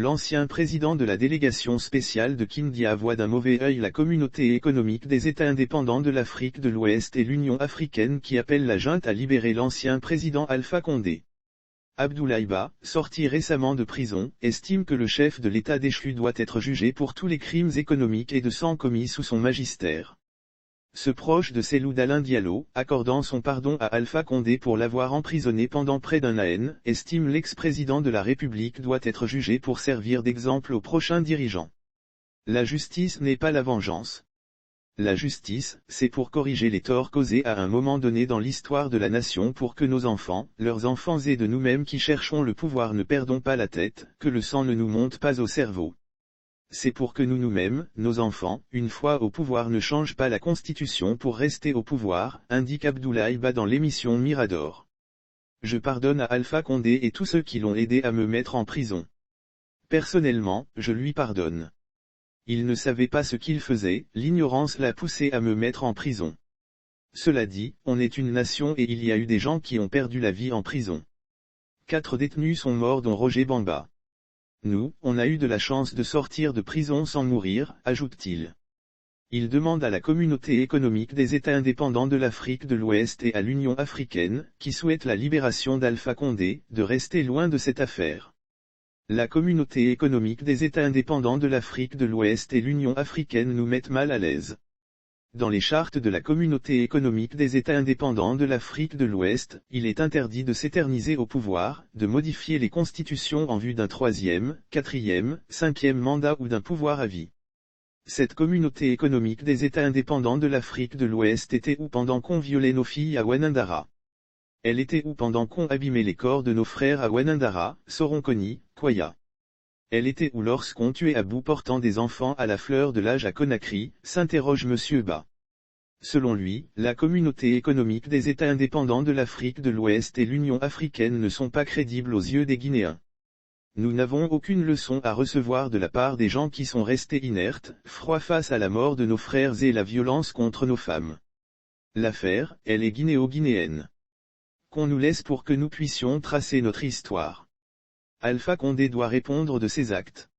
L'ancien président de la délégation spéciale de Kindia voit d'un mauvais œil la communauté économique des États indépendants de l'Afrique de l'Ouest et l'Union africaine qui appelle la junte à libérer l'ancien président Alpha Condé. Abdoulaye Ba, sorti récemment de prison, estime que le chef de l'État déchu doit être jugé pour tous les crimes économiques et de sang commis sous son magistère. Ce proche de Cellou Dalein Diallo, accordant son pardon à Alpha Condé pour l'avoir emprisonné pendant près d'un an, estime l'ex-président de la République doit être jugé pour servir d'exemple aux prochains dirigeants. La justice n'est pas la vengeance. La justice, c'est pour corriger les torts causés à un moment donné dans l'histoire de la nation pour que nos enfants, leurs enfants et de nous-mêmes qui cherchons le pouvoir ne perdons pas la tête, que le sang ne nous monte pas au cerveau. C'est pour que nous-mêmes, nos enfants, une fois au pouvoir ne changent pas la Constitution pour rester au pouvoir, indique Abdoulaye Ba dans l'émission Mirador. Je pardonne à Alpha Condé et tous ceux qui l'ont aidé à me mettre en prison. Personnellement, je lui pardonne. Il ne savait pas ce qu'il faisait, l'ignorance l'a poussé à me mettre en prison. Cela dit, on est une nation et il y a eu des gens qui ont perdu la vie en prison. 4 détenus sont morts dont Roger Bamba. Nous, on a eu de la chance de sortir de prison sans mourir, ajoute-t-il. Il demande à la communauté économique des États indépendants de l'Afrique de l'Ouest et à l'Union africaine, qui souhaite la libération d'Alpha Condé, de rester loin de cette affaire. La communauté économique des États indépendants de l'Afrique de l'Ouest et l'Union africaine nous mettent mal à l'aise. Dans les chartes de la communauté économique des États indépendants de l'Afrique de l'Ouest, il est interdit de s'éterniser au pouvoir, de modifier les constitutions en vue d'un 3e, 4e, 5e mandat ou d'un pouvoir à vie. Cette communauté économique des États indépendants de l'Afrique de l'Ouest était où pendant qu'on violait nos filles à Wanandara? Elle était où pendant qu'on abîmait les corps de nos frères à Wanandara, Soronconi, Kwaya? Elle était où lorsqu'on tuait à bout portant des enfants à la fleur de l'âge à Conakry, s'interroge Monsieur Ba. Selon lui, la communauté économique des États indépendants de l'Afrique de l'Ouest et l'Union africaine ne sont pas crédibles aux yeux des Guinéens. Nous n'avons aucune leçon à recevoir de la part des gens qui sont restés inertes, froids face à la mort de nos frères et la violence contre nos femmes. L'affaire, elle est guinéo-guinéenne. Qu'on nous laisse pour que nous puissions tracer notre histoire. Alpha Condé doit répondre de ses actes.